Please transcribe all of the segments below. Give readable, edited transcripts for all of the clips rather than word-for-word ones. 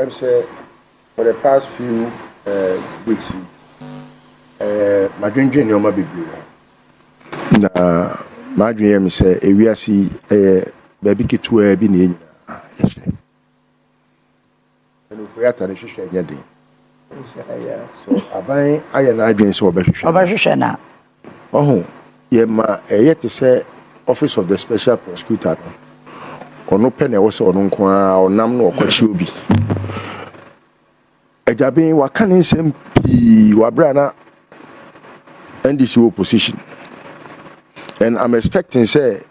I'm saying for the past few weeks, my dream journey on my baby. Na my dream is we see baby get to be near. And if we are to share your so I buy I dream so Obashana. Oh, yeah, ma yet to say Office of the Special Prosecutor. Or no penny was on or nam no kwachubi. Ejabe wakane sempi wabrana NDC opposition. And I'm expecting say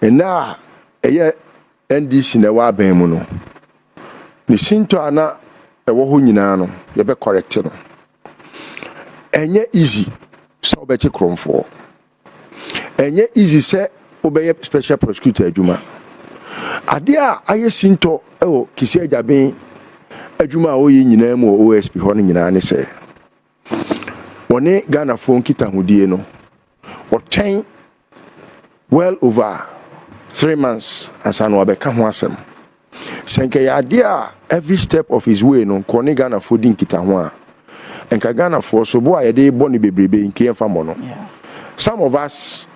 and now NDC na wa ben mu no. Ni sinto ana ewo ho nyina no ye be correct no. Enye easy so be che kromfo. Enye easy say obey special prosecutor adwuma. Adia aye sinto ewo kisi Agyapong adwuma oyi nyina mu OSP ho nyina ne se woni Ghana phone kita hodie no woten well over 3 months asano abeka ho asem senke ya adia every step of his way no koni Ghana phone din kita ho a enka Ghana phone so bo aye dey boni bebrebe nke emfa mo no. Some of us,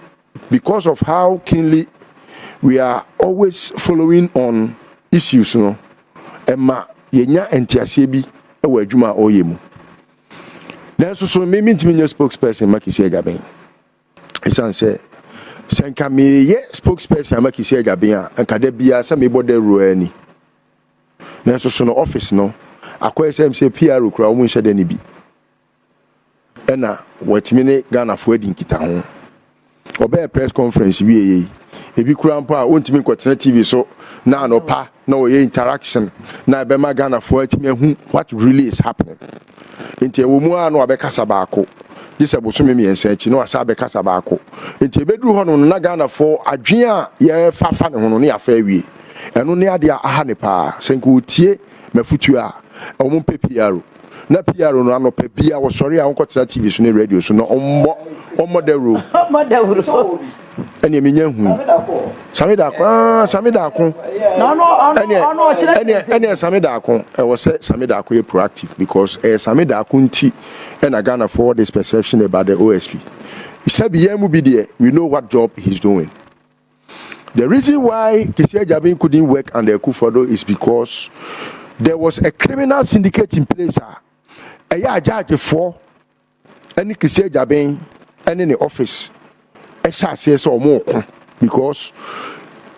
because of how keenly we are always following on issues, you know, Emma yenya entiase bi ewa adwuma oyemu. Na so me ntimi spokesperson makisi Agyapong. Esan say senka me ye spokesperson makisi Agyapong a enka da bia se me bode ro ani. Na so no office no akoy say PR kura wo nhye da ni bi. Ena watimi ne Ghana fo adi nkita ho. Obe press conference bi ye ebi kura mpa ontimi kwatena TV so na anopa na oye interaction na be ma Ghana fo atimi hu what really is happening. Nti ewo mu anu abekasa baako dise bosome miensa achi no asa abekasa baako nti ebeduru ho no na Ghana fo adwen a ye fafa ne ho no ne afa awie eno ne ade aha ne pa senku tie mafutu a omo pepiaro na piaro no anopa bia wo sori a wonkotena TV so ne radio so no ommo dawro eni emenya hu Sammy Dako no Sammy Dako I was say Sammy Dako is proactive because Sammy Dako nti and Ghana for this perception about the OSP. He said we know what job he's doing. The reason why Agyapong couldn't work under Akufo Addo is because there was a criminal syndicate in place. A judge for any Agyapong and in the office. Because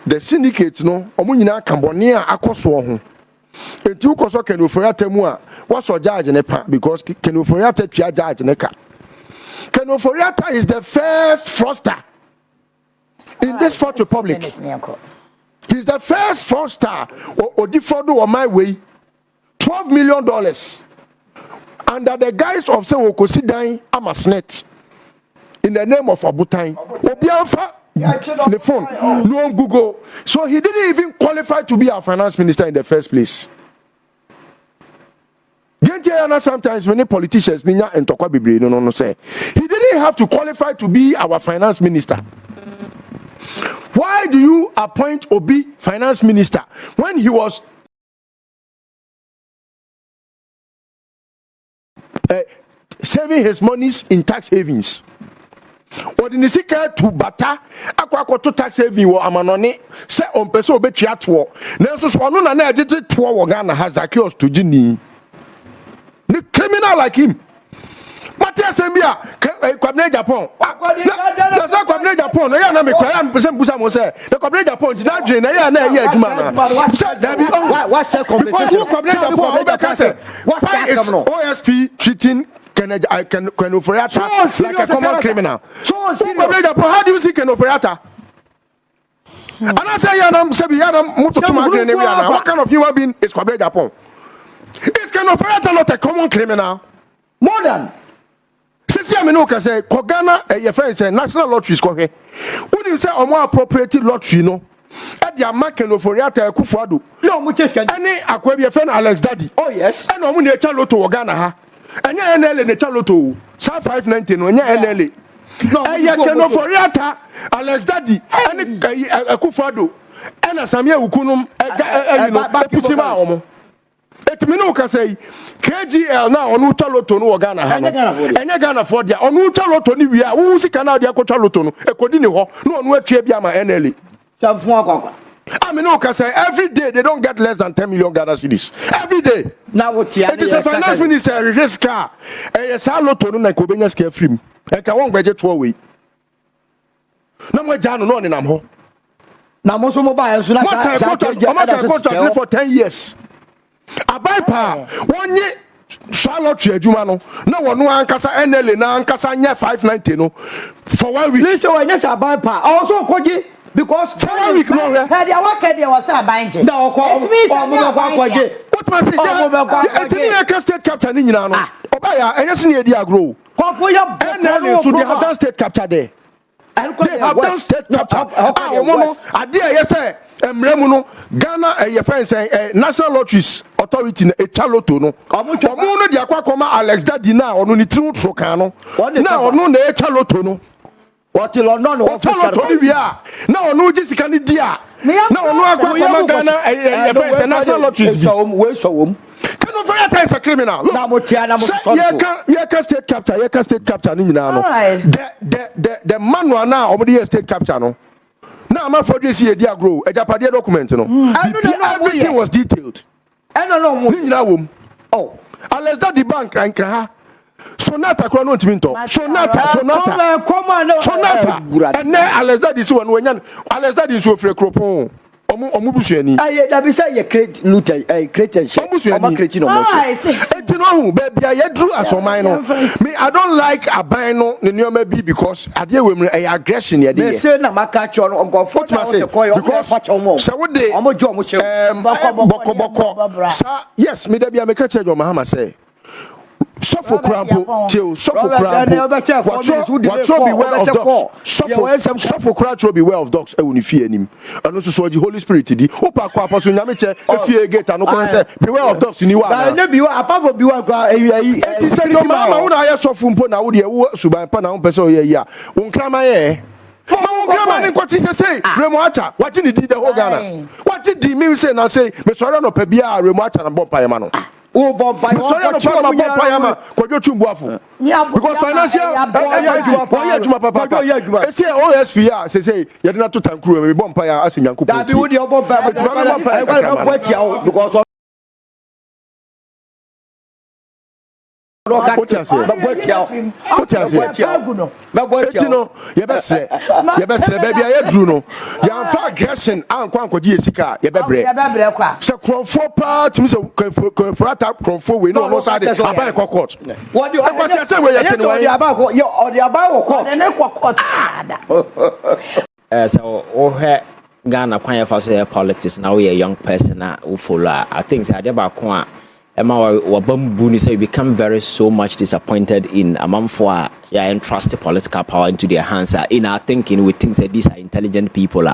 the syndicate no omunyina Cambodia akoso ho enti ukoso Ken Ofori-Atta mu a waso judge ne pa because Ken Ofori-Atta tua judge ne ka. Ken Ofori-Atta is the first fraudster in this Fourth Republic. He's the first fraudster or defraud on my way $12 million under the guise of say Okosidan Amasnet in the name of Abutain. Obianfa the phone, no on Google. So he didn't even qualify to be our finance minister in the first place. Sometimes when the politicians no say he didn't have to qualify to be our finance minister. Why do you appoint Obi finance minister when he was saving his monies in tax havens? Or the nisika to bata akwa to tax haven wo amanone se ompese obetua to na so so no na na agete to wo Ghana has accused to gini the criminal like him Matia Sembia Kwabena Agyapong na sa Kwabena Agyapong na ya na me kwa ya mpese mbusa mo se the Kwabena Agyapong na dwen na ya na ya adwuma na say that be what say compensation Kwabena Agyapong obeka say why is OSP treating Ken Ofori-Atta like a common criminal? So how do you see Ken Ofori-Atta? And I say, what kind of human being is Kwabena Agyapong? Is Ken Ofori-Atta not a common criminal? More than. Sisi amino ka say Kogana your friend say national lottery is kohe. Who you say o more appropriate lottery no? E dia mark Ken Ofori-Atta Akufo Addo. No mu cheska. Any akwa be friend Alex Daddy. Oh yes. And o mu na echa lotto Ghana ha. Anya NLA ne chaloto sa 590 no anya NLA Ken Ofori-Atta Alex Daddy ani Akufo Addo ena Sammy ukunum pusima omo Et me no ka say KGL na onu twa loto no Ghana ha no. Enya Ghana for dia onu twa loto ni wi a wo sika na dia ko twa loto no ekodi ni ho no onu atua bi ama NLA. Samfo akwa. I mean, no, say every day they don't get less than 10 million Ghana cedis. Every day. Now what? It is a finance minister risk car. Yes, I lot to no like Kwabena scare free. I can one budget 2 away. No more Jano no in Amho. Now most mobile so na contract for 10 years. I buy power 1 year. Charlotte adwuma no na wono ankasa NLA na ankasa nya 590 no for 1 week. Listen when you say buy power also koji because 1 week no here. Had your work there was a banje. It means what must say? Etini state capture ni nyina no. Obaya enyese na edi agro. Kofo ya NLA so they have done state capture there. They have done state capture. Omo ade ayese emremu no Ghana your friends National Lotteries Authority etwa lotto no. Omo no dia kwakoma Alex Daddy na ono ni tru tro kan no. Na ono na etwa lotto no. What you no office can na ono jisika ni dia. Na ono akwakoma Ghana your friends National Lotteries we so Ken Ofori-Atta is a criminal. You can state capture ni nyina no. The manual now omodi state capture no. Now I'm for this year dia grow. Ejapade document no. Everything was detailed. I don't know ni nyina wom. Oh, unless that the bank and ha. Sonata kro no ntimi nto. Sonata. And now unless that is one when unless that is ofre kropon. Omu busuani. Aye, that be say you create looter, create and share. Omu create no more. Etino baby I drew as o mine no. Me I don't like aban no ne nyoma bi because ade we me aggression ye dey. They say na maka cho no onko for na se koyo because so we dey omo jo omo che. Boko. Sa yes me da bia me ka che jo Mahama say Suffer crampo, till suffer crampo. What be well of dogs? Suffer crampo be well of dogs. I will fear him. And also, so the Holy Spirit did. Opa kwa pasu nyamiche. If you get an open say, beware of dogs in you. I never you apart from beware. He said, "Your mama would I suffer from pona would you suban pana person here? Unkrama ye." Unkrama ni kwa tise say. Remoacha. What did the whole Ghana? What did the me say? Now say, "Me sorry no pebia remoacha and bomb payamano." Oh, Bob, sorry, no problem about Payama, Kojo Kyeremanteng. Because financial, I say OSPR, say, you're not to tank crew, we bomb Paya as in Yanko. That be with your bomb, because what you say, baby, I drew no. Gyamfi aggression, and Kwanko Jessica, Yebebre. So, for part, Mr. Kweku we know no side about court. What do you say? Where you're about your about court. So, oh, Ghana, Kwanya for politics, now we a young person, who follow. I think I did about Emma Wabambuni say become very so much disappointed in a month for entrust the political power into their hands. In our thinking, we think that these are intelligent people.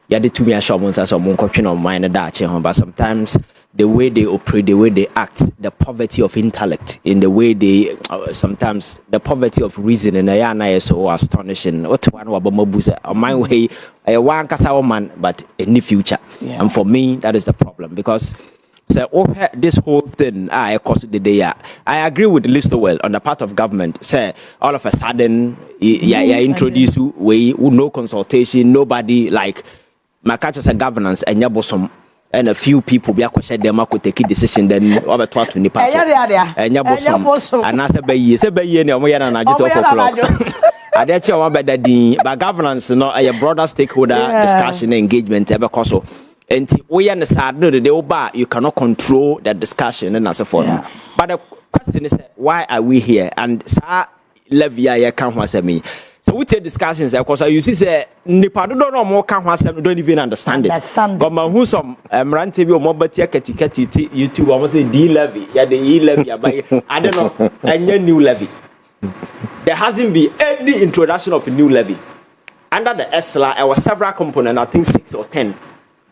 Yeah, the 2 million shopmans as a monk of mine, but sometimes the way they operate, the way they act, the poverty of intellect, in the way they sometimes the poverty of reasoning, is so astonishing. What one Wabamobusa on my way, a one Kasa man, but in the future. Yeah. And for me, that is the problem because. So this whole thing, I cost the day. I agree with Listowell on the part of government. Say all of a sudden, introduce you way no consultation, nobody like my catch as a governance and yabosom and a few people be question them could take a decision then over 12 to Nipa and yabosom and I say by year no more than I just I did you about that but governance not a broader stakeholder discussion engagement ever coso. And we understand that you cannot control that discussion and so forth. Yeah. But the question is, why are we here? And Levia can't answer me. So we take discussions because you see, say Nipa don't know more can't answer. Don't even understand it. But my who some TV or mobile ticket YouTube almost say D levy, yeah the E levy. I don't know any new levy. There hasn't been any introduction of a new levy under the SLA. There were several components. I think 6 or 10.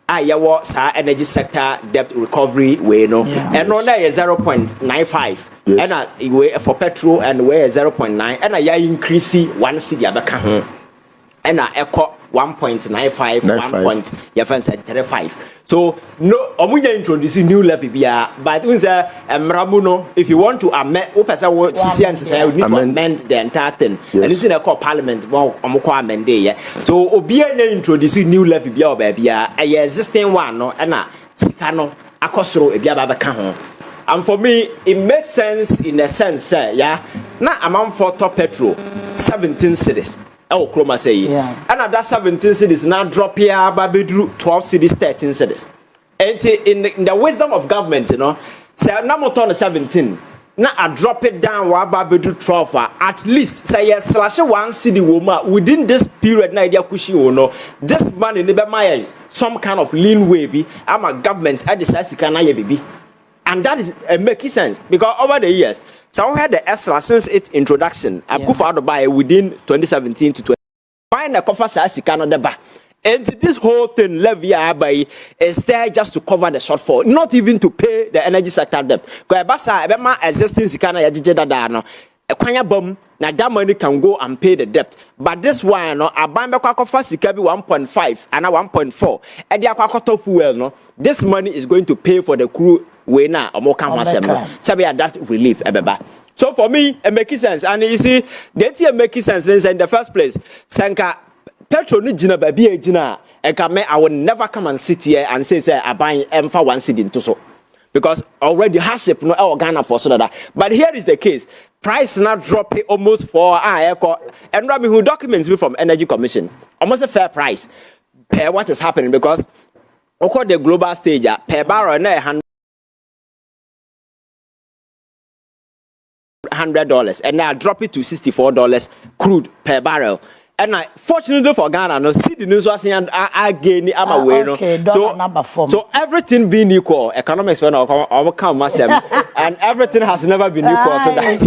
Yawa sa energy sector debt recovery we no and on there is 0.95 and for petrol and we 0.9 and ya increase one city abaka and echo 1.95 1.35. So no omunya introduce new levy bia, but when say mramuno if you want to amend CCN say you need to amend the entire thing. Yes. And it's in a call parliament omko amend there. So obia introduce new levy bia or bia a existing one no na sika no akosoro e bia ba beka ho. And for me it makes sense in a sense yeah na amount for top petrol 17 cities. Oh, Chroma say, and that 17 cities now drop here, Babidru 12 cities, 13 cities. And in the wisdom of government, you know, say, now 17. Now I drop it down, Babidru 12, at least say, yes, slash one city woman within this period, na idea kushi no, this money, never my some kind of lean way, be, I'm a government, I decide to can I be. And that is making sense because over the years, so we had the ESRA since its introduction. Akufo Addo within 2017 to 20. Find a cover size Canada ba. And this whole thing levy is there just to cover the shortfall, not even to pay the energy sector debt. Because basa ebema existing sikana ya jijeda da no. Ekwanya bom na that money can go and pay the debt. But this one no abambe kwa kofa sika bi 1.5 and 1.4. E dia kwa koto fuel no. This money is going to pay for the crew we na omoka hwasem no. Sabi that relief ebeba. So for me it makes sense, and you see the thing make sense in the first place. Sanka petrol ni jina ba bi ejina e ka me I will never come and sit here and say I buy emfa one cedi into so. Because already hardship no Ghana for so that. But here is the case. Price now drop almost for and Rabbi who documents me from Energy Commission. Almost a fair price per what is happening because according the global stage per barrel na $100 and now drop it to $64 crude per barrel. And fortunately for Ghana, no see the news was saying again I'm aware no. So everything being equal, economics when I come and everything has never been equal. So that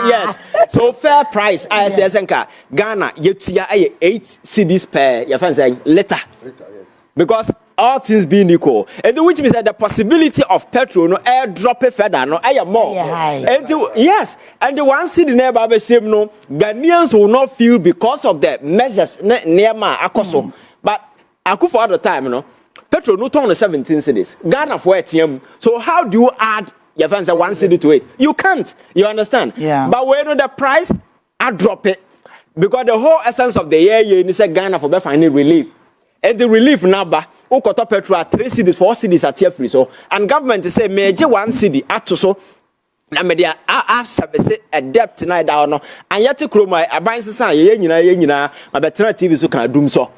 yes. So fair price ISSNK Ghana yet 8 cedis per your friend saying later. Because all things being equal, and which means that the possibility of petrol no air drop further no air more. And yes, and the one city nearby the same no Ghanaians will not feel because of the measures near ma akoso. But Akufo Addo time no petrol no turn 17 cities. Ghana for ATM. So how do you add your friends one city to it? You can't. You understand? Yeah. But when the price I drop it because the whole essence of the year you need Ghana for finding relief. And the relief number, Okoto petrol 3 cities, 4 cities are tier free. So, and government say major 1 city at so. Na media have a debt tonight down. And yet to chroma a buying society, yena, my better TV so can doom so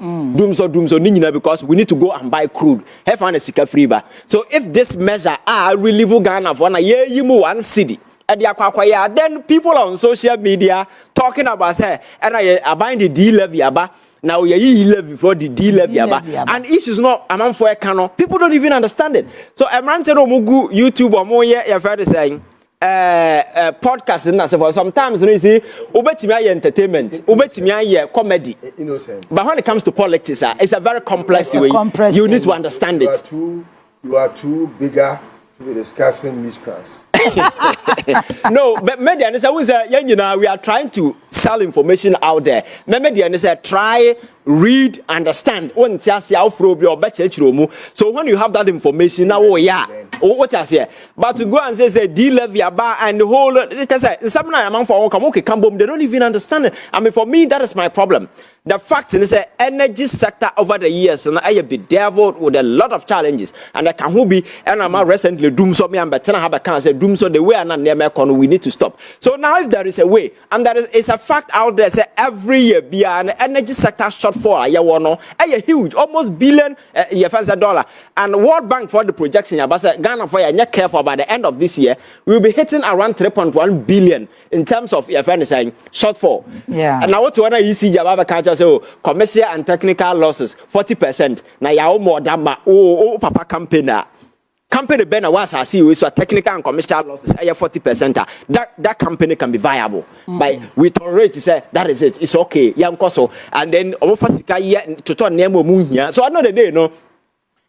nina because we need to go and buy crude. Have on a sika free bar. So if this measure are relieve Ghana for a year, you move 1 city. Then people on social media talking about say and I buying the D levy aba. Now we are before the D levy and issues not among for a canon. People don't even understand it. So I'm ranting on Mugu YouTube or more you've heard saying podcast and for sometimes you see ubetimi entertainment, ubetimi comedy. Innocent. But when it comes to politics, it's a very complex way. You need to understand it. You are too bigger to be discussing miscreants. No, but media is always we are trying to sell information out there. Media is try, read, understand. So when you have that information now, what I say. But to go and say D levy about and the whole something among for okay, they don't even understand it. I mean, for me, that is my problem. The fact is the energy sector over the years and I have been deviled with a lot of challenges. And I can be and I'm recently doom so me and better have a cancer doom so the way and near we need to stop. So now if there is a way and there is a fact out there say every year be an energy sector shortfall a huge almost billion $1 and World Bank for the projection Ghana for you careful by the end of this year we will be hitting around 3.1 billion in terms of saying shortfall. Yeah. And now what you want to see Jababa can't say commercial and technical losses 40%. Now you more than papa company Ben was I see with technical and commercial losses 40%. That company can be viable. But we tolerate say that is it. It's okay. And then to turn name here. So another day,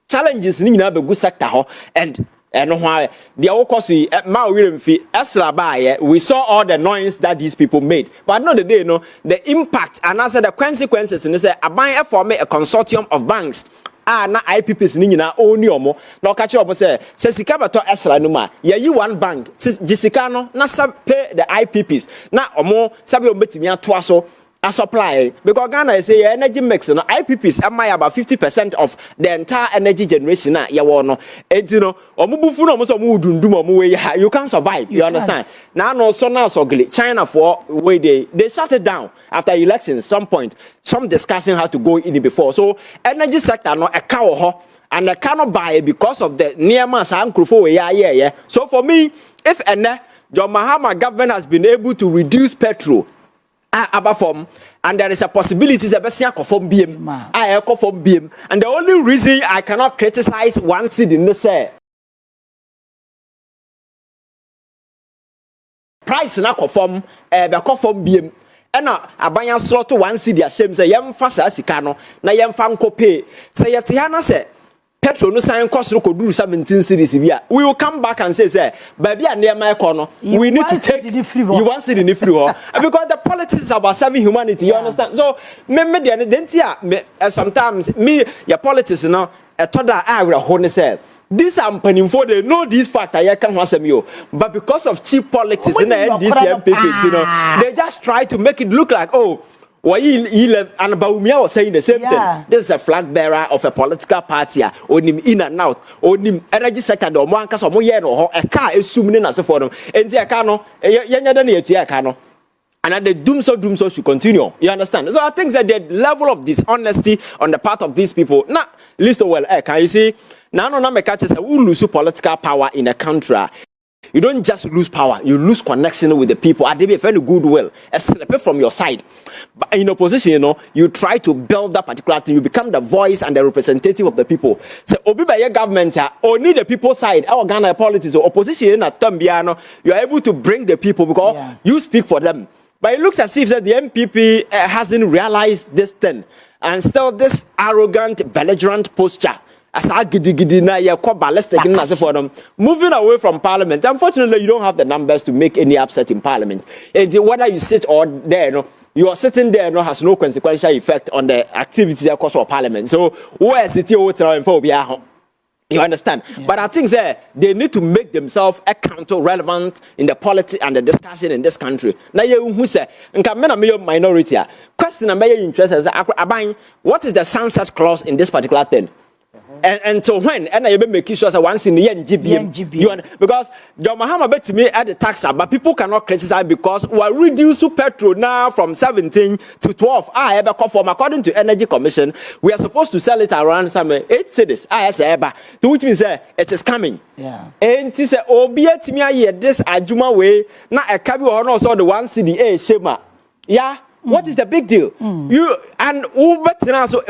challenges in a good sector and And why the okosi ma Mfi Esla we saw all the noise that these people made. But not the day, no, the impact and also the consequences. And say, I buy form a consortium of banks. Na IPPs ni nyina oni omo na okache obo say sika beto esra no ma ye yi one bank jisika no na pay the IPPs na omo sabe ometimi ato aso a supply because Ghana say energy mix no IPPs am about 50% of the entire energy generation na ye wo no enti no omo bufu no omo so omo dundum omo we you can survive you understand now no so na so China for way they shut it down after elections some point some discussion has to go in before so energy sector no e ka wo ho and they cannot buy because of the near mass Akufo we yeah so for me if John Mahama government has been able to reduce petrol form, and there is a possibility that from BM, I from BM, and the only reason I cannot criticize one seed in the say price na from BM. And abanya slot to one seed shame say yam fast as no na yam fan pay say yetiana say petrol no sign cost ko do 17 cities we will come back and say baby and near my corner we need to take you want see the free because the politics is about serving humanity you understand so me sometimes me your politics no e to da agra ho ne say this am for they know this fact I can wasem yo but because of cheap politics in the NDC MPP you know they just try to make it look like oh why and Bawumia was saying the same thing. This is a flag bearer of a political party. Onim in and out. Onim energy sector. Do mo anka so mo ye no ho. A car is suming as a forum. Enti a car no. Yenya dani eti a car no. And the doom so should continue. You understand? So I think that the level of dishonesty on the part of these people. Now, listen well. Can you see? Now no me catch say we lose political power in a country. You don't just lose power, you lose connection with the people. I did be very goodwill, a slip from your side. But in opposition, you know, you try to build that particular thing. You become the voice and the representative of the people. So, Obi by your government, only the people side. Our Ghana politics or opposition at Tambiano, you are able to bring the people because you speak for them. But it looks as if that the MPP hasn't realized this thing, and still this arrogant, belligerent posture. Moving away from parliament. Unfortunately, you don't have the numbers to make any upset in parliament. And whether you sit or there, no, you are sitting there no has no consequential effect on the activities of course of parliament. So where is it you understand? Yeah. But I think they need to make themselves counter relevant in the politics and the discussion in this country. Now you who say minority question and interest is what is the sunset clause in this particular thing? And so when I make sure that once in the NGB, because John Mahama bet me at the tax, but people cannot criticize because we are reducing petrol now from 17 to 12. I ever conform according to Energy Commission. We are supposed to sell it around some 8 cities. I ever, which means it is coming. Yeah. And this obiet me this ajuma way na a cabi or also the 1 city shema. Yeah. What is the big deal? You and Uber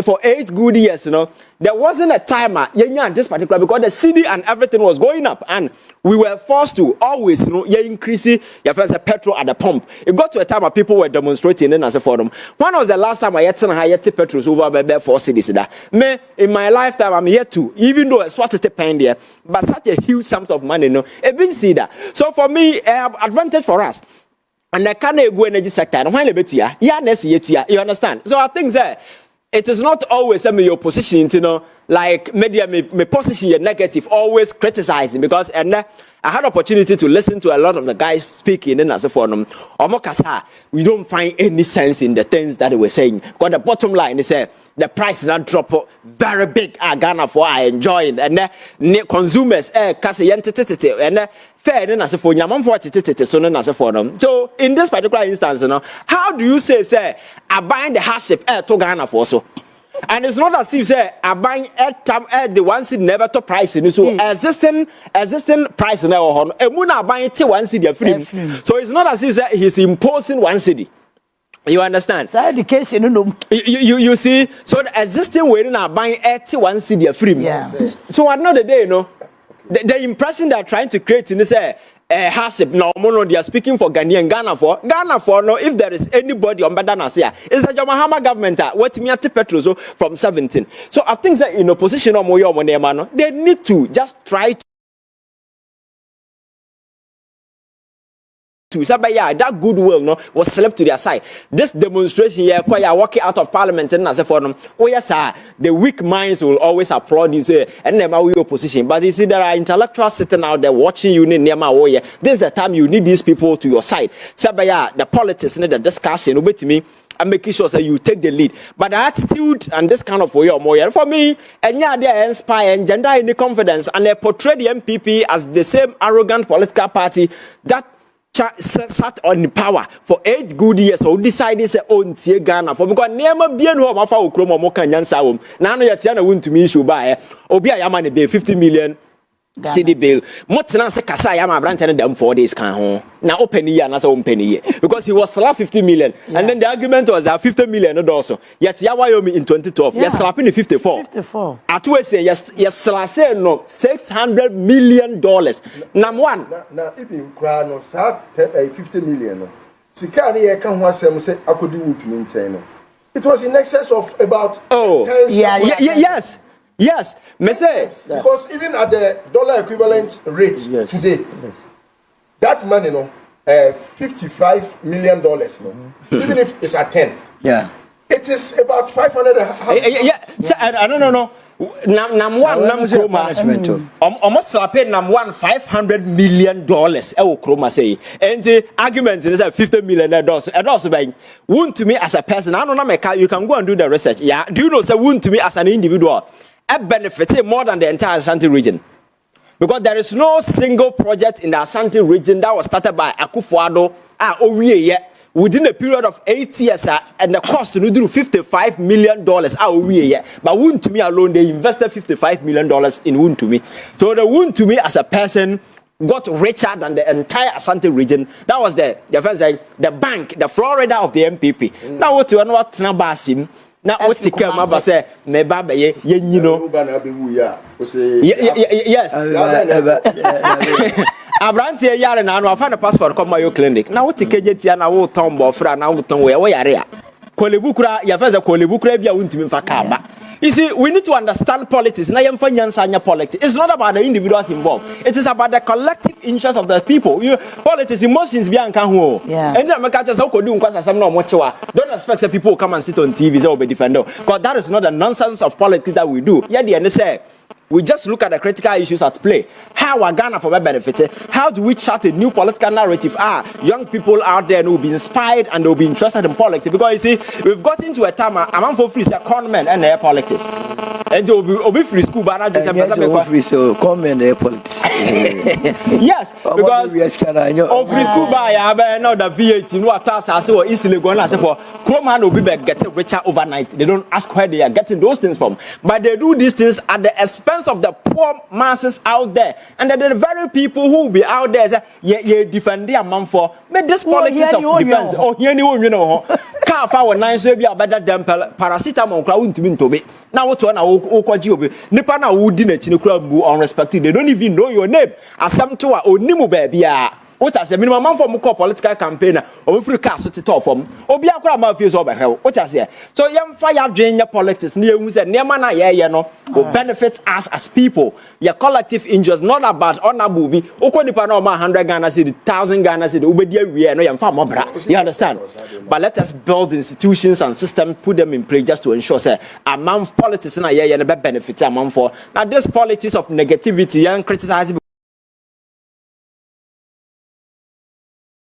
for 8 good years, you know, there wasn't a timer this particular because the CD and everything was going up, and we were forced to always, you know, increase your first petrol at the pump. It got to a time where people were demonstrating in as a forum. When was the last time I had to petrol over by 4 cities? Me in my lifetime, I'm yet to, even though it's what it's paying there, but such a huge sum of money, you know, it been see that. So for me, advantage for us. And I can't go energy sector. And when you understand? So I think that it is not always your position, you know, like media me position negative, always criticizing because and I had opportunity to listen to a lot of the guys speaking in as a forum. We don't find any sense in the things that they were saying. Because the bottom line is the price is not drop very big. Ghana for I enjoy it, and consumers and fair as a forum. So in this particular instance, you know, how do you say I buy the hardship to Ghana for so? And it's not as if I buying at the one city never to price in so existing price now and Muna buying 1 city free. So it's not as if he's imposing 1 city. You understand? Education, you see, so the existing way now buying 1 city free. Yeah. So another day, you know, the impression they're trying to create in this hardship no they are speaking for Ghana for no if there is anybody on Badana here is the Mahama government what me at petrol from 17. So I think that in opposition they need to just try to too. So, but yeah, that goodwill no was slipped to their side. This demonstration here, quite walking out of parliament and as a forum. Oh yes, sir. The weak minds will always applaud this and never we opposition. But you see, there are intellectuals sitting out there watching you in Nema Warrior. This is the time you need these people to your side. So, but yeah, the politics, the discussion, obey to me. And making sure that you take the lead. But the attitude and this kind of way or more for me, and yeah, they inspire and gender any confidence, and they portray the MPP as the same arrogant political party that sat on power for 8 good years. So decided to own Ghana for because never be no matter how Chrome or Kanyan now you're telling to me issue by Obi Ayamani be 50 million. CD bill. Motina se kasa ya ma branch them 4 days kan ho. Na open year na so open year because he was slapped 50 million and then the argument was that 50 million no also. Yet ya Wyoming in 2012. Yes slapping 54. 54. Atu say yes slash no 600 million dollars. Nam one. Na if you cry no 50 million no. Sika na ye kan ho asem say akodi wutumi nchen no. It was in excess of about 10 yes. Yes, me say because even at the dollar equivalent rate today, that money, no, $55 million, no, even if it's at 10, it is about 500. So, I don't know. Nam almost paid nam one $500 million. Kroma say, and the argument is that $50 million. And also, by wound to me as a person, I don't know. You can go and do the research. Yeah, do you know? Say wound to me as an individual. A benefit more than the entire Asante region. Because there is no single project in the Asante region that was started by Akufo Addo within a period of 8 years and the cost to do $55 million but Wound to me alone, they invested $55 million in Wound to me. So the Wound to me as a person got richer than the entire Asante region. That was the bank, the Florida of the MPP. Now what you know what Basim. Now what you come up say me baba ye you know yes Abrante yare na no afa na passport come my clinic now what take tia na wo ton bo fra na wo ton we yare a kolebu kura ya fa za kolebu kura bia wontimi fa ka ba. You see, we need to understand politics. Politics. It's not about the individuals involved. It is about the collective interest of the people. Politics, emotions, don't expect that people come and sit on TV or be defender. Because that is not the nonsense of politics that we do. We just look at the critical issues at play. How are Ghana for benefit? How do we chart a new political narrative? Young people out there will be inspired and they'll be interested in politics. Because you see, we've got into a time, I'm for free, conmen and their politics. And they'll be free school, but I just free, so conmen their politics. Yes, because of free school by I know the VAT, no class, I say, easily going as for Chroma will be getting richer overnight. They don't ask where they are getting those things from. But they do these things at the expense of the poor masses out there, and that the very people who will be out there say, "Yeah, defend their man for." But this politics of defense, here you know, car for 9 so be better than paracetamol. Crowd to be to be now. What one okoji nipa na wudi na chinekura mbu unrespected. They don't even know your name. Asam to onimu baby. What I say, minimum man for political campaign, or free cast to talk from, or be a crowd of feels over hell. What I say, so young fire drain your politics near who said, near mana, will benefit us as people. Your collective interest, not about honor movie, Okonipano, 100 Ghana city, 1,000 Ghana city, Ubedia, we are no young farmer. You understand? But let us build institutions and systems, put them in place just to ensure, say, a man politics and a year and a benefit a man for. Now, this politics of negativity and criticizing.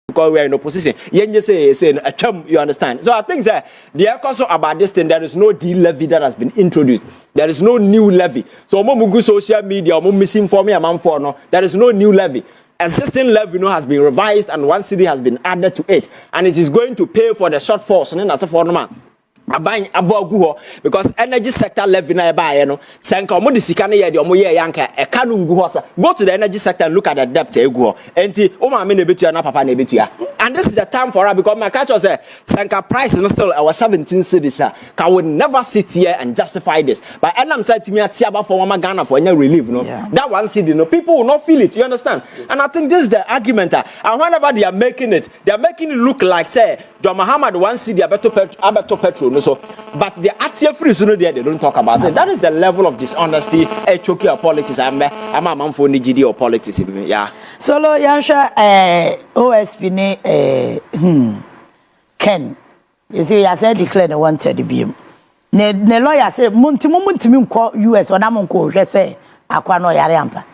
Because we are in opposition, you say a term, you understand. So I think that the also about this thing, there is no D levy that has been introduced. There is no new levy. So go social media, misinforming a man for no. There is no new levy. Existing levy has been revised and one city has been added to it, and it is going to pay for the shortfalls. And that's for no man. Because energy sector levy na buy no senka omo de sika na ye de omo ye yanka e ka no ngu ho sa go to the energy sector and look at the debt e gu ho enti o ma me na betua na papa na betua and this is the time for her because my culture say senka price is still our 17 cities can we never sit here and justify this but enam say timi atia ba for mama Ghana for any relief no that one city no people will not feel it, you understand, and I think this is the argument and whenever they are making it look like say John Mahamadu one city abeto petrol no so. But the atia free so there they don't talk about it. That is the level of dishonesty. Choking your politics. I'm a man for GD or politics. Yeah. Solo Yansha OSP ne Ken. You see, I said declare the wanted to be. Ne lawyer say muntimi nko US ona mo nko hwe say akwa no yare ampa.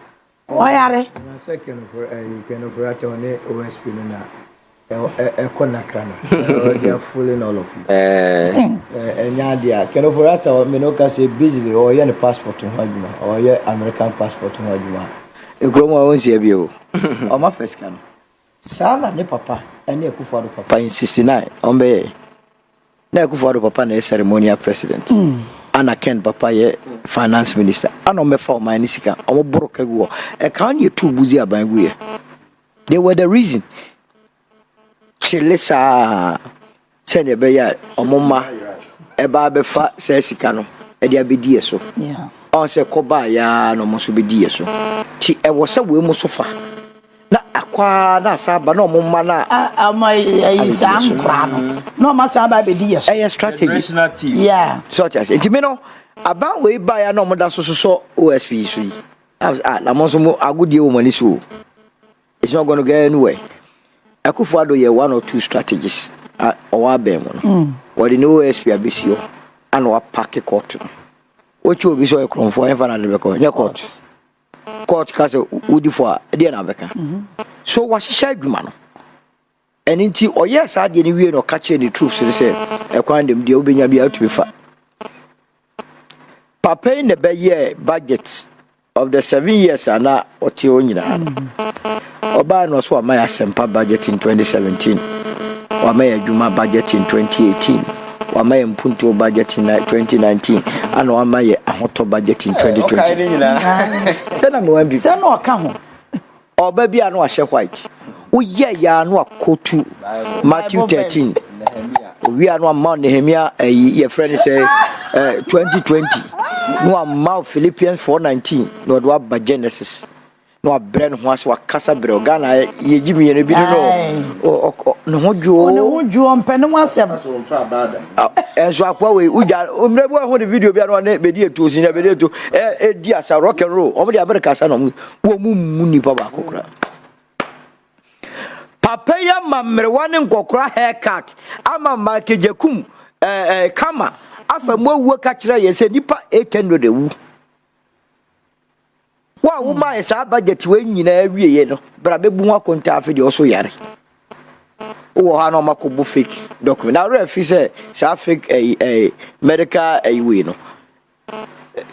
O yare. Na second for Ken Ofori-Atta on OSP na konakra they are fooling all of you. Enya dia Ken Ofori-Atta me no ka say busy or ye passport ho adwuma or ye American passport ho adwuma. Ekromo won se bio. O ma first kan. Sala ne papa ene Akufo Addo papa in 69 ombe na Akufo Addo papa na ceremonial president. Ana Ken papa ye finance minister. Ana me fa o man ni sika. O boro kagu e kan ye tu buzi aban gu ye. They were the reason. Chelesa send be ya omoma e ba be fa se sika no e dia be die so. Yeah. On se koba ya no mo so be die so. Ti e wo se we mo so fa. Na akwa na saba no omoma na sam krano. No ma saba be die so. A strategy. Yeah. Such as it me no about we buy ya no mo da so OSP so yi. Na mo so mo agudie wo mani so. It's not going to get anywhere. Akufo Addo ye one or two strategies or abem no what the new OSP abisio and wa pack court no which will be so a cron for ever and record your court castle udi for dey na beka so what she adwuma no and inti or yes I dey we no catch any troops say e kwan dem dey obenya bia to be fa papa in the year budget of the 7 years ana ote onyina Oba no so amaya sempa budget in 2017. Wamaya Juma budget in 2018. Wamaya Mpunto budget in 2019. And wamaya Ahoto budget in 2020. Sena me wan bi. Say no aka ho. Oba bia no ahye white. Uye ya no akotu Matthew 13. We are no amount Nehemia your friend say 2020. No amount Philippians 4:19. No do ba Genesis. No brand ho aso akasa bre Ghana ye gimi ne bi no no hojo mpene mo asem so mfa bada enso akwa we uja omre bo ho de video bia no na Bediatuo sin Bediatuo di asa rock and roll omo de America asa no wo mu nipa ba kokora papa ya mamre wane nkokora haircut ama makejekum kama afa mo wu ka kire ye se nipa 800 de wu wa woman is a budget we nyina awie ye no bra bebu ho akonta afi de oso yare wo ha no makobu fake document na refi say sa fake medical we no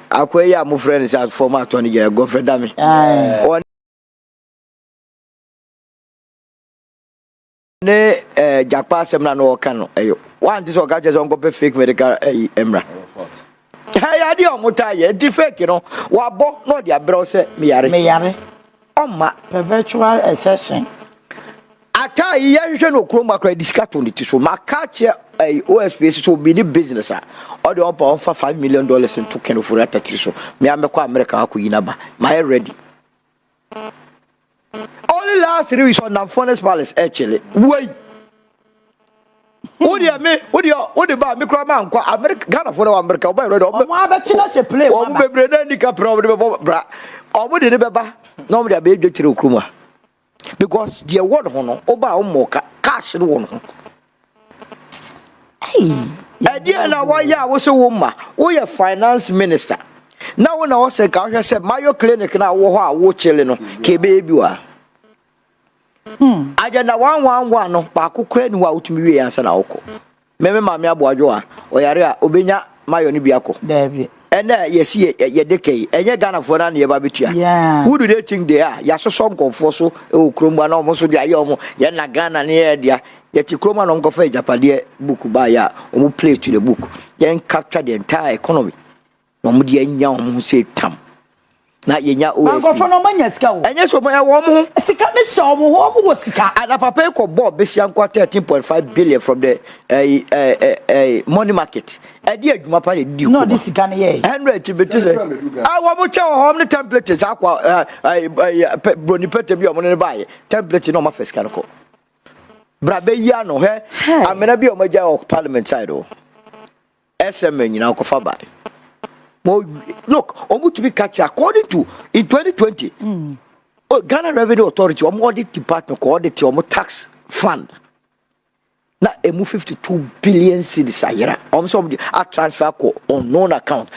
akwa ya mo friend say format on the go friend dame ne jakpa sem na no kan no ayo one this oga just on go fake medical emra hey adi omuta ye di fake no wa bo no dia bro se me yare oma perpetual exception ata ye hwe no kroma kra discato ni ti so makache OSP so be the business or the offer $5 million into Ken Ofori-Atta ti so me amekọ America akuyina ba my ready only last 3 weeks on Forest Palace actually wait Odi ba me kra man kwa America Ghana for America oba ready omo abeti na se play omo bebre na nika problem bra omo de ne beba na omo de be dwetire okruma because the word ho no oba omo cash no ho idea na why ya wo se wo ma wo ye finance minister na wo na wo se ka hwe se mayo clinic na wo ho a wo chele no ke be bi wa agenda 111 no ba kokora ni wa utumi wie yansa na woko meme maame aboadwo a oyare a obenya mayo ni biako David ena yesi ye dekei enye Ghana for na ye ba betua who do they think they are ya so nkonfo so e okromba na omo so dia ye omo ye na Ghana ne ye dia ye ti kroma no nkofa Japade book ba ya omo play to the book ye capture the entire economy omo dia nya omo say tam na yenya OSP Akufo no manya sika wo enye so mo e wo mo sika ne sha wo wo sika and papa ko bob besia nkwa 13.5 billion from the money market e di adwuma pa le di ko no this sika ne ye 100 tibeti say wo mo che ho ne templates akwa broni pete bi o mo ne bae template no ma fiska ko bra be ya no he amena bi o ma ja o parliament side o SMA nyina ko fa by look omu to be catch according to in 2020 Ghana Revenue Authority audit department ko audit tax fund na emu 52 billion cedis ayera so a transfer ko unknown account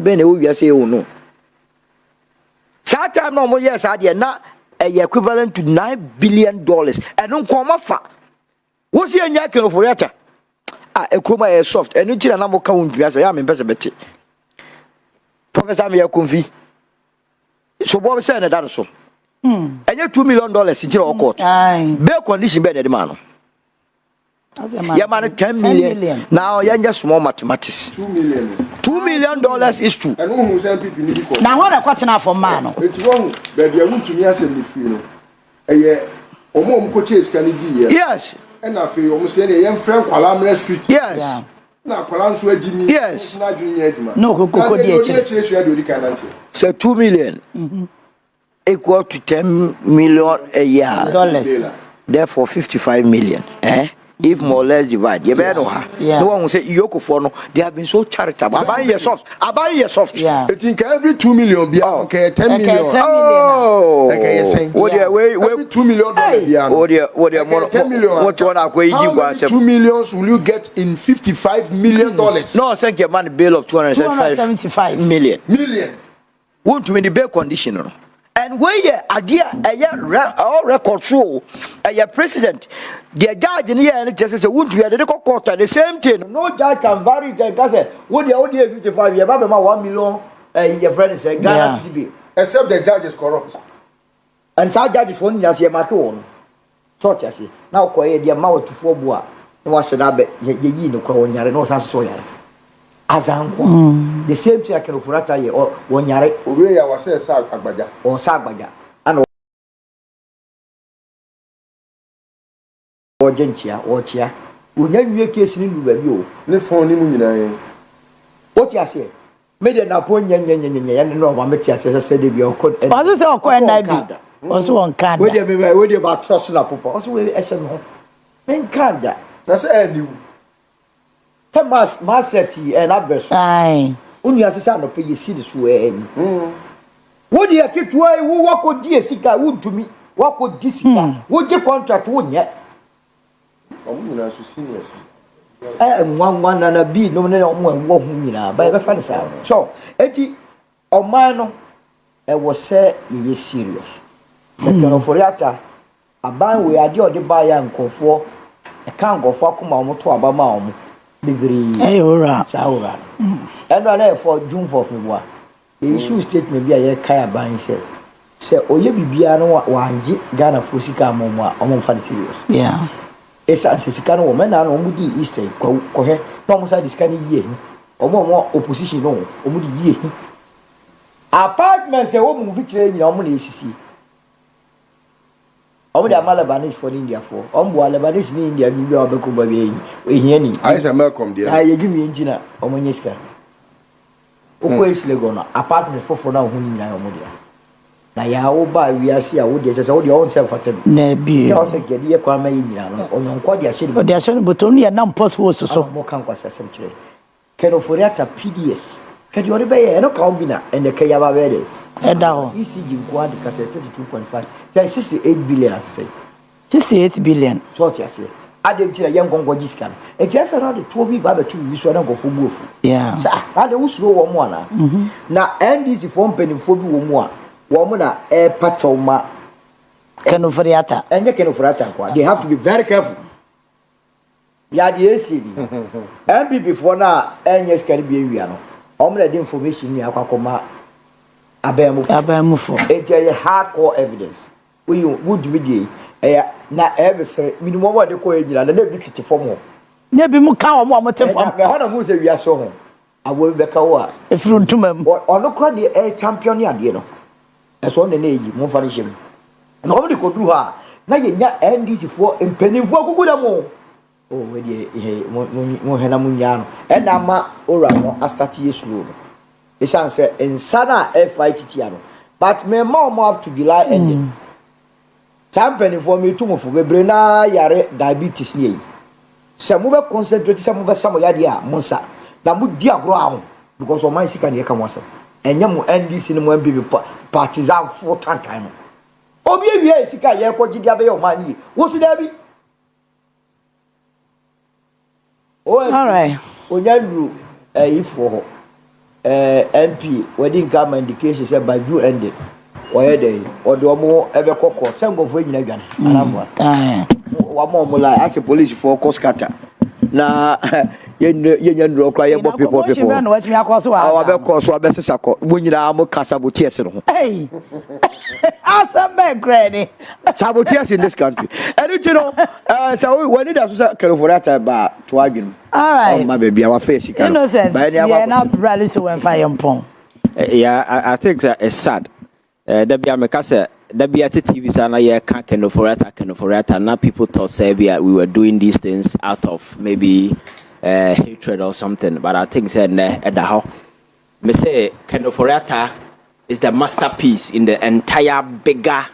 be na we say oh no that time no mo yes ade na equivalent to $9 billion and no come fa wo see anya Ken Ofori-Atta ekroma e soft enu tira na mo ka wondua so ya me bese beti Professor me Gyamfi so bo say na that so enye $2 million tira o court bail condition be the man yeah, man, 10 million. Now, you're just small mathematics. $2 million is true. And who send people need to now, what a question for man? It's wrong, baby. I want to me as a free. Coaches can be yes. And I feel almost any young friend Kwalamre Street. Yes. Now, Kwalamswe Jimmy. Yes. No, so $2 million equal to $10 million a year. Dollars. Therefore, 55 million. If more or less divide, you better know. No one will say Yoko for no. They have been so charitable. I buy your soft. Yeah. I think every 2 million be okay, 10 million. Oh, okay, you're saying. What every $2 million. What 10 million? What one are going to give? 2 millions will you get in $55 million? No, thank you, man. Bill of 275 million. Want to win the bail condition? And where you idea all record show a president the judge in here and just say would be a little court the same thing no judge can vary the say would the only 55 year baba 1 million your friend say Ghana city except the judge is corrupt and some judges for you see mark on so you see now ko e dia ma to fo bua no wa sheda be ye no ko wonyare no san so yare azanko the same thing Ken Ofori-Atta ye wonyare owe ya wa say sa agbaja o sa agbaja and o jenchia o chia onya nwie case ni lu ba bi o ne phone ni mu nyina yen o tia se me de na po nya ya no ma me tia se de bi o ko o se o ko na bi o so on card we de ba trust na popo o so we e se no men card na say ni mas seti and address ai unu asesa no pe yesi de so eni wo de aketua wo wakodi esika wuntumi wakodi sika wo je contract wo nye omuna so seniors nwa na bi no ne omo wo hu nyina ba be fa ne sa so eti oman no e wo se ye serious Ken Ofori-Atta aban we ade ode ba ya nkofo e kan nkofo akoma omo to aba ma omo bibiri ora saura and na for June 4th me the issue statement bi aye kai aban se oye bibia no wanje Ghana for sika momo a omo fa serious yeah esa sika no me na no omo di easter ko he no omo sa di sika ni yie omo opposition no omo di yie apartment se wo mu fikire nyina omo na esisi omo da Lebanese for India for omo Lebanese ni India bi bi obeko ba bi ehia ni I say welcome there aye gimi engineer omo nyeska oko islego na apartment for na ho nyina omo dia na ya wo ba wiase a wo dia chese wo dia on self fatem na bi ya o se gede ye kwa ma nyina no onyonkwa dia hye o dia hye boto no ya nam pot wo so mo kan kwasa sem kire Ken Ofori-Atta PDS kedi ori be ye no ka obi na ene ka ya ba be de eda ho ECG go de ka 32.5 say 68 billion as say 68 billion so ti ase ade kire ye ngongo giskan e ti ase na de to bi ba be tu wi so na ngofo buofu yeah sa ade usuro wo mo ana na NDC for mpanimfo bi wo mo a wo mo na e patoma Ken Ofori-Atta enye Ken Ofori-Atta kwa they have to be very careful ya de ECB MPP for na enye skari bi ewia no o mo na de information ni akwakoma abamu for eje hardcore evidence we would be na ebesere minimum what they call ejira na bi kiti form ho na bi mu ka o mo te form me ho na mu se wia so ho awo be ka wo a efru ntumam ono kra de champion ni ade no eso ne eyi mo fa ne hjem na o de kodu ha na ye nya NDC for mpanimfo akugu da mo o we de mo hena mu nya no e na ma ora no astart yesu isan say insana FIT no but me more up to July ending champion for me to move bebre na yare diabetes ni yi se mo be concentrate se mo be samo yade a monsa na mu di agro ahụ because o man sika na yeka mo asem enye mo NDC ne mo MPP partisan full time obi ewie sika ye ko gidi abe o man yi wo si da bi all right onyandru ifo ho MP wedding come indication say baju ended oye dey odo mo ebe kokko sengo fo nyina dwan arabo wa mo la as police for cost scatter na yenya ndro kra ye bo people awa be course wa be sesako mo nyina am kasabotiers no hey Asante Bediatuo sabotiers in this country and you know so we need to Ken Ofori-Atta ba to adwin all right my baby our face can innocent yeah not rally so when fire pong yeah I think it's sad that be amekase that be at TV sana yeah Ken Ofori-Atta now people thought say we were doing these things out of maybe hatred or something, but I think said at the how me say Ken Ofori-Atta is the masterpiece in the entire bigger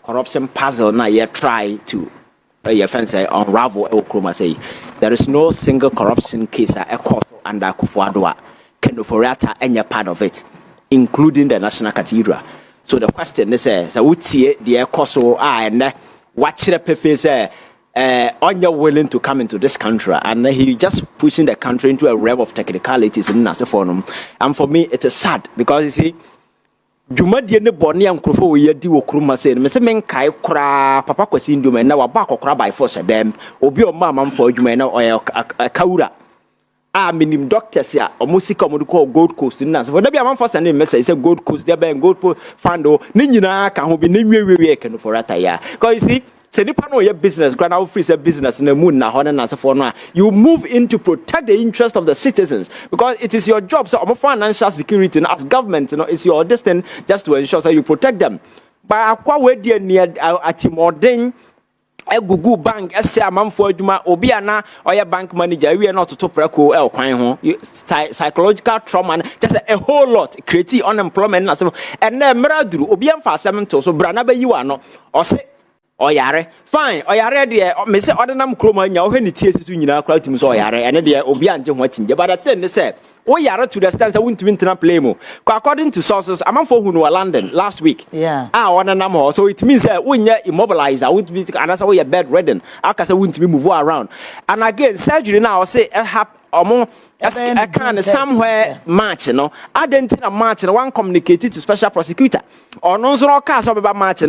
corruption puzzle. Now you try to your friends say unravel Okroma say there is no single corruption case under Akufo Addo. Ken Ofori-Atta and you're part of it, including the National Cathedral. So the question is, so we see the Ekoso and watch the pefe say, on you're willing to come into this country, and he just pushing the country into a realm of technicalities in Nasefonum. And for me, it is sad because you see, Juma di ne boni am krofo we yedi wo kruma say me se men kai kra papa kwasi ndum na wa ba kokra by force dem obi o ma man for adwuma na o kawura minim doctors ya omusika omudu call Gold Coast na so da bia man force na message say Gold Coast there be Gold Fund o ni nyina ka ho bi na nwewe Ken Ofori-Atta ya because you see say nipa no your business grant out free say business na moon na ho na so for no you move in to protect the interest of the citizens because it is your job so financial security as government it's your destiny just to ensure that you protect them by akwa we dey near atimodin Google bank ese amamfo adwuma obi ana oya bank manager we not to preko kwan ho psychological trauma just a whole lot create unemployment and na mraduru obi amfa asem to so bra na ba yiwa no o se oyare fine oyare de me se odinam kroma nya o heni tie sisu nyina akra tim so oyare ene de obi anje ho achinje but the thing say oyare to the stand say won't intena play mo according to sources amamfo hu no London last week yeah odinam ho so it means that when you immobilize won't be anasa we bedridden akasa won't be move around and again surgery now say I can somewhere match identity match one communicated to special prosecutor or no so case about match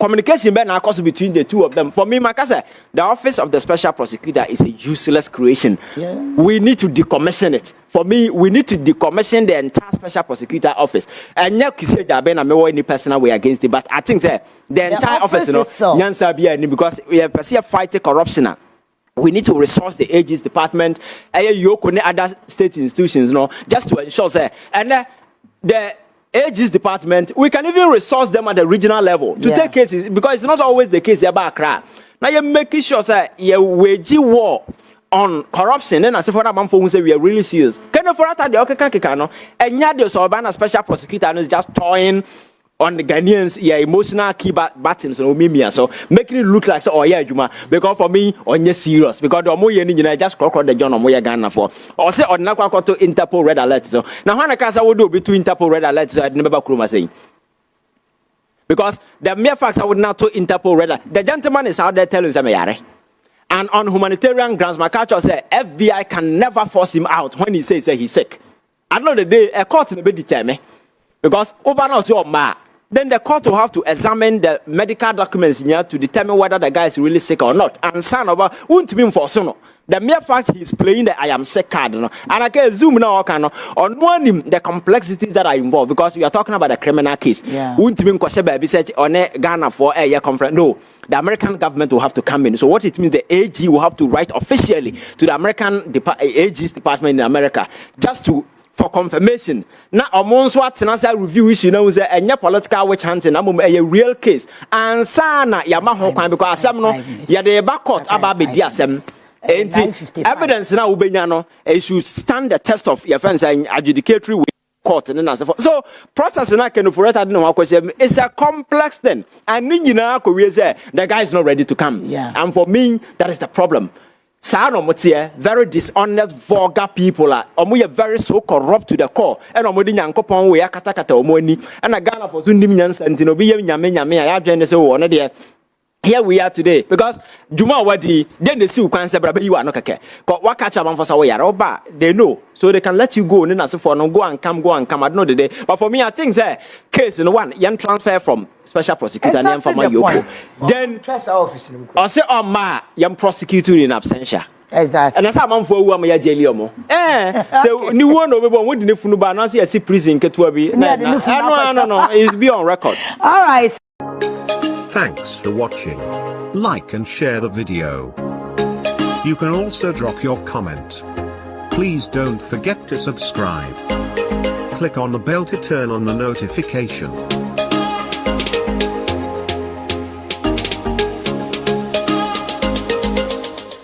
communication be na cause between the two of them. For me, Makasa, the office of the special prosecutor is a useless creation. Yeah. We need to decommission it. For me, we need to decommission the entire special prosecutor office. And yeah, kise jabe na mewo any personal way against it, but I think that the entire office nyansa bia ni because we have perceived fighting corruption. We need to resource the ages department, and other state institutions, just to ensure that and the ages department, we can even resource them at the regional level to take cases because it's not always the case about Accra. Now you're making sure that you wage war on corruption. Then as if one man say we are really serious. Ken Ofori-Atta the okay and yet the Sobana special prosecutor is just toying on the Ghanaians, emotional key buttons on Mimia, so making it look like Juma. Because for me, on you serious. Because the more you just cross the John or Moya Ghana for. Or say on Nakwa to Interpol red alerts. So now when a casa would do between Interpol red alerts, I'd never Kruma saying. Because the mere facts I would not to Interpol red alert. The gentleman is out there telling Samayare. And on humanitarian grounds, my culture said FBI can never force him out when he says he's sick. At the end of the day, a court will be determined. Because over not your ma. Then the court will have to examine the medical documents here to determine whether the guy is really sick or not. And son of won't be for sono. The mere fact he's playing the I am sick card, and I can zoom now on one the complexities that are involved because we are talking about a criminal case. Won't be research on Ghana for a year conference. No, the American government will have to come in. So what it means, the AG will have to write officially to the American AG's department in America just to. For confirmation. Now, amongst what Tenasa review issue knows a political witch hunting, a real case. And Sana Yamaha, because some no, the back court about the DSM. Evidence now, Ubenyano, it should stand the test of your friends and adjudicatory. court and then so process na Ken Ofori-Atta no question it's a complex thing and nyina ko we say the guy is not ready to come and for me that is the problem. Sano motie very dishonest vulgar people are omo very so corrupt to the core and omo di nyankopon we akatakata omo ani and a Ghana for so ndim nyansa ntino bi yam nyame ya adwene se wo no de here we are today because Juma Wadi then they see ukwan sebra be you are no keke what catch am for so we are oba they know so they can let you go na for no go and come I don't know the day but for me I think say case in one yan transfer from special prosecutor and from Yoko then trust our office or say ma yan prosecutor in absentia. Exactly. And that's how man for who am I jail omo. So ni one no be won the funu ba na say prison ketua bi. No, it's be on record. All right. Thanks for watching. Like and share the video. You can also drop your comment. Please don't forget to subscribe. Click on the bell to turn on the notification.